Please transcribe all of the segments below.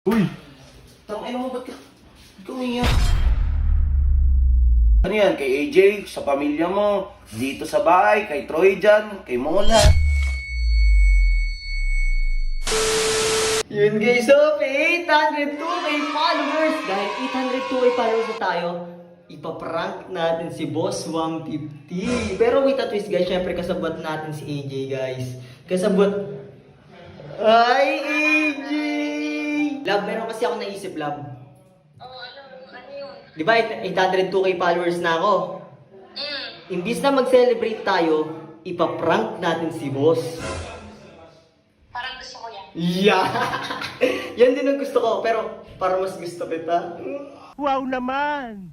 Uy! Tangina mo, ba't ka umiyak? Ano yan? Kay AJ, sa pamilya mo, dito sa bahay, kay Troy dyan, kay Mola. Yun guys, so 802k followers! Dahil 802k followers na tayo, ipaprank natin si Boss 150. Pero wait a twist guys, syempre kasabot natin si AJ guys. Kasabot... Ay, AJ! Love, meron kasi ako naisip, Love. Ano yun? Di ba 802k followers na ako? Imbis na mag-celebrate tayo, ipaprank natin si Boss. Parang gusto ko yan. Yeah! Yan din ang gusto ko, pero para mas gusto kita. Wow naman!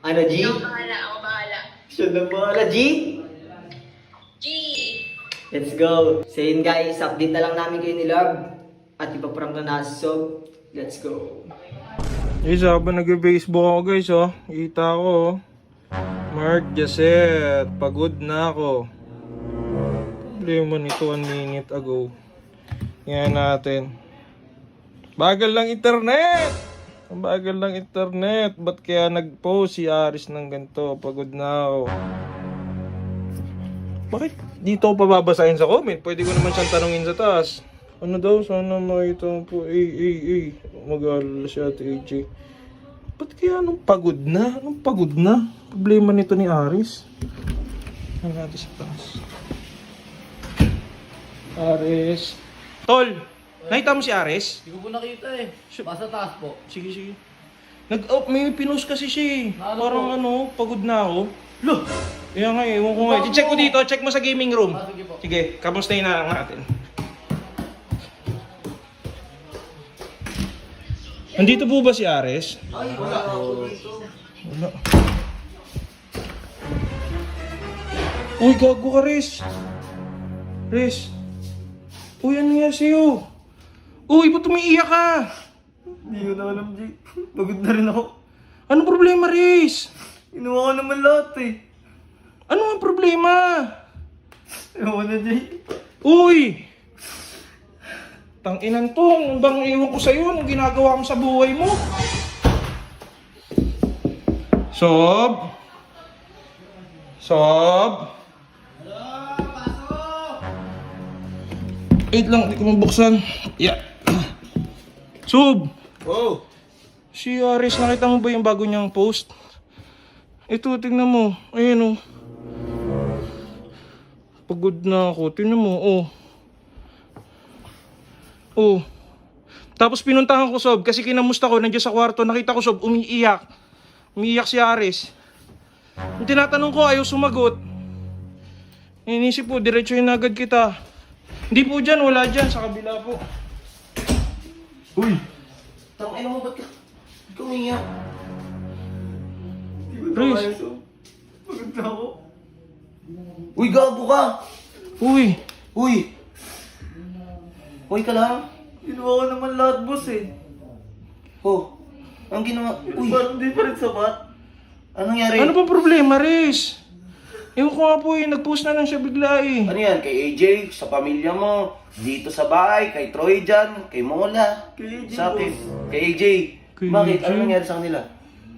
Ano, G? Ako bahala. Siya na bahala, G? G! Let's go! So yun guys, update na lang namin kayo ni Love. At ipaprank na natin, so let's go! Guys, habang nag-Facebook ako guys, oh. Kita ko, oh. Mark Jacet, pagod na ako. Problema nito 1 minute ago. Yan natin. Bagal lang internet! Ang bagal lang internet. Ba't kaya nag-post si Aris ng ganito? Pagod na ako. Bakit dito ako pababasahin sa comment? Pwede ko naman siyang tanungin sa taas. Ano daw? Sana makita mo po. Mag-aalala si Ate AJ. Ba't kaya anong pagod na? Anong pagod na? Problema nito ni Aris. Ano natin sa taas? Aris. Tol! Nakita mo si Aris? Hindi ko po nakita eh. Basta taas po. Sige, sige. May pinost kasi siya eh. Ano Parang po? ano, pagod na ako. Loh! Kaya nga eh, ewan ko nga. I-check ko dito, check mo sa gaming room. Sige po. Sige, kamustahin na lang natin. Nandito po ba si Ares? Ay, wala ako dito. Wala. Uy, gago ka, Riz. Riz. Uy, ano nangyari sa'yo? Uy, ba't umiiyak ka? Hindi ko na alam, G. Pagod na rin ako. Anong problema, Riz? Inuwa ko naman lahat eh. Ano ang problema? Ewan na, G. Uy! Tanginan to, ang bang iwan ko sa'yo, anong ginagawa mo sa buhay mo? Sob? Sob? Wait lang, hindi ko mabuksan. Yeah. Sob! Oh! Si Aris, nakita mo ba yung bago niyang post? Ito, tingnan mo. Ayan, oh. Pagod na ako. Tingnan mo, oh. Oh. Tapos pinuntahan ko, Sob, kasi kinamusta ko, nandiyan sa kwarto, nakita ko, Sob, umiiyak. Umiiyak si Aris. Yung tinatanong ko, ayaw sumagot. Inisip po, diretso yun agad kita. Hindi po dyan, wala dyan, sa kabila po. Uy! Tangina mo, ba't ka umiyak? Hindi ko na Riz. kaya, so. Pagod na ako. Uy, gago ka! Uy, Uy! Uy ka lang? Inuwa ko naman lahat, boss eh. Oh! Ang ginawa... Uy! Parang di pa rin sapat. Anong nangyari? ano ba problema, Riz? Ewan ko nga po eh, nag-post na lang siya bigla eh. Ano yan? Kay AJ, sa pamilya mo, dito sa bahay, kay Troy dyan, kay Mola. Kay AJ, Sa akin. boss. Kay AJ. Kay Bakit? AJ? Ano nangyari sa kanila?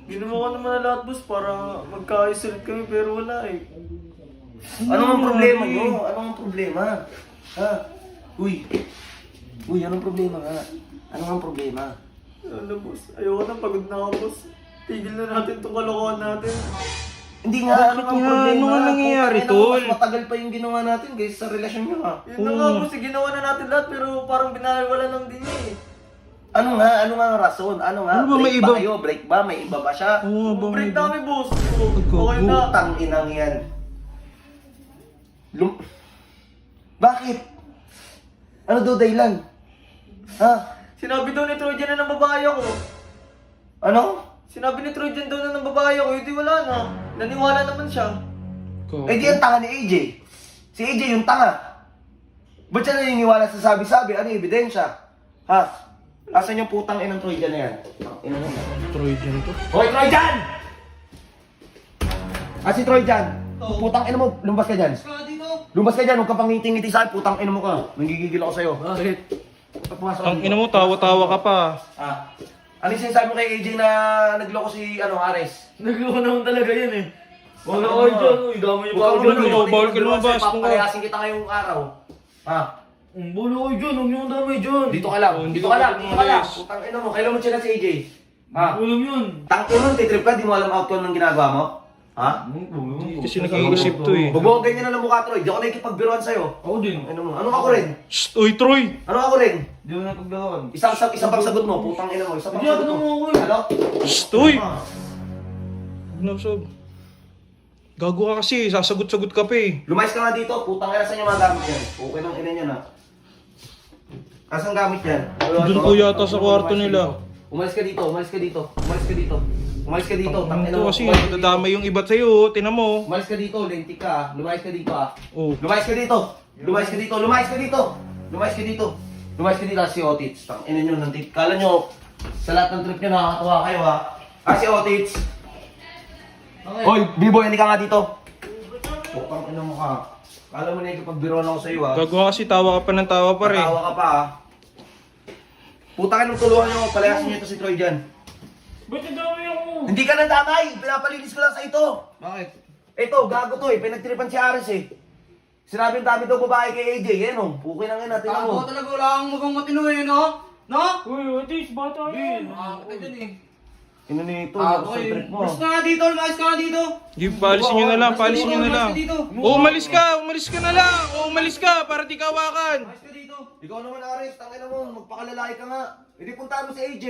Ginawa ko naman na lahat, boss, para magkaayos ulit kami, pero wala eh. Ano ang problema nyo? Ano ang problema? Ha? Uy! Uy, anong problema nga? Ano ang problema? Ano, boss? Ayoko na, pagod na ako, boss. Tigil na natin itong kalokohan natin. Hindi nga, ano ang nga? problema? Ano nga nangyayari, Putang ina mo, tol? Mas matagal pa yung ginawa natin guys sa relasyon nyo ha. Yun na nga, boss, ginawa na natin lahat, pero parang binaliwala lang din niya eh. Ano nga? Ano nga ang rason? Ano nga? Ano ba, may Break iba? ba kayo? Break ba? May iba ba siya? Oo nga ba, Break may- na kami, boss. Okay na. Putang inang yan. Bakit? Ano daw dahilan? Ha? Sinabi daw ni Trojan na ng babae ako. Ano? Sinabi ni Trojan daw na ng babae ako, hindi wala na. Naniwala naman siya. Eh di ang tanga ni AJ. Si AJ yung tanga. Ba't siya naniniwala sa sabi-sabi? Ano yung ebidensya? Ha? Asan yung putang inang Trojan na yan? Ina na. Troy dyan to. Hoy, Trojan! Si Trojan! Putang ina mo, lumabas ka dyan. Kaya dito. Lumabas ka dyan, huwag ka pang ngiti-ngiti sa akin, putang ina mo ka. Nanggigigil ako sa'yo. Bakit? Pumasok ka Ang dito. ina mo, tawa-tawa ka pa. Ah. Ano yung sinasabi mo kay AJ na nagloko si Ares? Nagloko naman talaga yan eh. Wala kayo dyan, uy. Dami niyo pa ako dyan. ano, bawal ka lumabas, kung ka. Papalayasin kita ngayong araw. Ha? Wala kayo dyan, huwag niyo ang dami dyan. Dito ka lang. Oh, Dito ka lang. hindi Dito ka lang. umalis. Putang ina mo. Kailan mo siya si AJ? Ha? Alam yun. Tangin mo, titrip ka. Di mo alam outcome ng ginagawa mo? Ha? Kasi nag-iisip to eh. Huwag mo akong ganyan na ng mukha, Troy. Di ako nakikipagbiruan sa'yo. Ako din. Ano mo? Ano ako rin? Shh! Uy, Troy! Ano ako rin? Di mo napaglawan. Isang pang sagot mo. Putang ina mo. Isang pang Hindi, sagot tanong mo mo. ako eh. Ano? Shh! Uy! Ano, Sob? Gago ka kasi, sasagot-sagot ka pa eh. Lumayas ka nga dito. Putang ina, saan yung mga gamit yan? Okay lang ina yan, ha? Asan gamit yan? Doon po yata sa kwarto nila. Umalis ka dito. Umalis ka dito. Umalis ka dito. Umalis ka dito. Tangina Ito mo. kasi, Umalis ka dito. nadadamay yung iba sa'yo, tinan mo. Umalis ka dito. Lentik ka, ha? Lumayas ka dito, ha? Oh. Lumayas ka dito! Lumayas ka dito! Lumayas ka dito! Lumayas ka dito! Lumayas ka dito si Otits. Tangina nyo ng tip. Kala nyo, sa lahat ng trip nyo nakakatawa kayo ha. Si Otits. Hoy, B-boy, hindi ka nga dito. Putang ina mo ka. Kala mo na ikipagbiruan ako sa'yo ha. Gago ka kasi, tawa ka pa ng tawa pa rin. Tawa ka pa ha. Putang ina tulungan nyo. Palayasin nyo ito si Troy dyan. Ba't nadami ako? Hindi ka nandamay! Pinapalinis ko lang sa ito. Bakit? Ito, gago to eh. Pinagtripan si Ares eh. Sinabi ang dami daw babae kay AJ. Yan o. Pukin ang ina. Tingnan mo. talaga wala kang mukhang matino eh, no? No? Uy, Otis, bata yun. Makakita dyan eh. Ino nito. Ako sa trip mo. Mas ka nga dito, lumayas ka nga dito. Di, paalisin nyo na lang, paalisin nyo na lang. Umalis ka na lang. Umalis ka, para di kawakan. Lumayas ka dito. Ikaw naman, Ares, tangina mo, magpakalalaki ka nga. Hindi puntahan mo si AJ.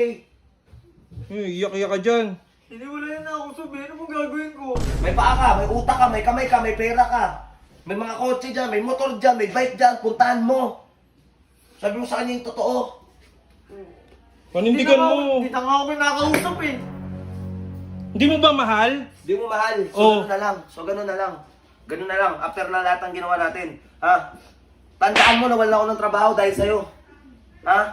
Iyak-iyak ka dyan. Hindi wala yan ako sabihin. Ano mong gagawin ko? May paa ka, may utak ka, may kamay ka, may pera ka. May mga kotse dyan, may motor dyan, may bike dyan, puntahan mo. Sabi mo sa kanya yung totoo. Panindigan mo. Hindi na nga ako may nakausap eh. Hindi mo ba mahal? Hindi mo mahal. So, Oh. ganun na lang. So, ganun na lang. Ganun na lang. After na lahat ng ginawa natin. Ha? Tandaan mo na wala ako ng trabaho dahil sa'yo. Ha?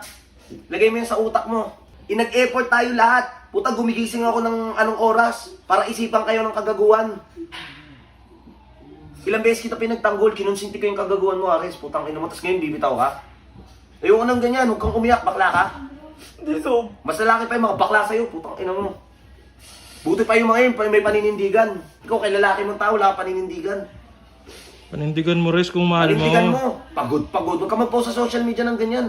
Lagay mo yun sa utak mo. Inag-effort tayo lahat. Puta, gumigising ako ng anong oras para isipan kayo ng kagaguhan. Ilang beses kita pinagtanggol, kinonsinti ko yung kagaguhan mo, Ares. Putang ina mo, tas ngayon bibitaw ka. Ayoko nang ganyan, huwag kang umiyak, bakla ka. Hindi so. Mas lalaki pa yung mga bakla sa'yo, putang ina mo. Buti pa yung mga yun, may paninindigan. Ikaw kay lalaki mong tao, wala ka paninindigan. Panindigan mo, Res, kung mahal Panindigan mo. mo. Pagod. Huwag ka mag-post sa social media ng ganyan.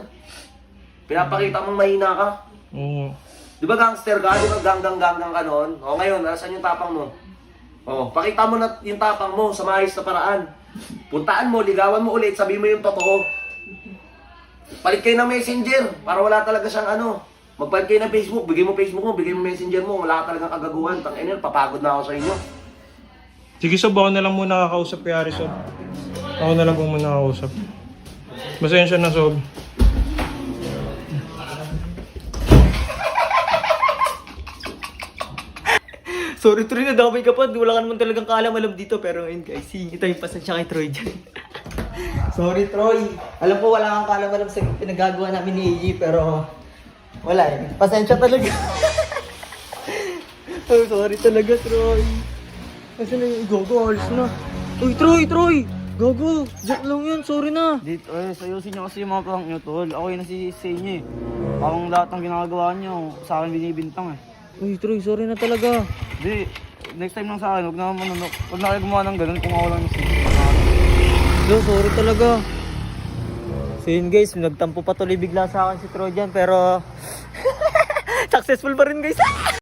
Pinapakita mong mahina ka. Oo. Di ba gangster ka? Di ba ganggang ka noon? O ngayon, nasan yung tapang mo? O, pakita mo na yung tapang mo sa maayos na paraan. Puntaan mo, ligawan mo ulit, sabihin mo yung totoo. Palit kayo ng messenger para wala talaga siyang ano. Magpalit kayo ng Facebook, bigay mo Facebook mo, bigay mo messenger mo, wala ka talagang kagaguhan. Tangina, papagod na ako sa inyo. Sige, Sob, ako na lang muna kakausap kay Ari, Sob. Ako na lang po muna kakausap. Masensya na, Sob. Sorry Troy, nadamay ka pa. Wala ka naman talagang kaalam-alam dito. Pero ngayon guys, hingi tayo yung pasensya kay Troy dyan. Sorry Troy. Alam ko wala kang kaalam-alam sa pinagagawa namin ni AJ. Pero wala eh. Pasensya talaga. Oh, sorry talaga Troy. Kasi na yung gogo, alis na. Uy Troy! Gogo! Joke lang yan, sorry na. Dito, sayusin niyo kasi yung mga prank niyo, tol. Ako yung nasisisi niyo eh. Parang lahat ng ginagawa niyo, sa akin binibintang eh. Uy Troy, sorry na talaga. Di, next time lang sa akin, huwag na manunok. Huwag na kayo gumawa ng ganun kung ako lang yung No, sorry talaga. So yun guys, nagtampo pa tuloy bigla sa akin si Trojan pero successful pa rin guys.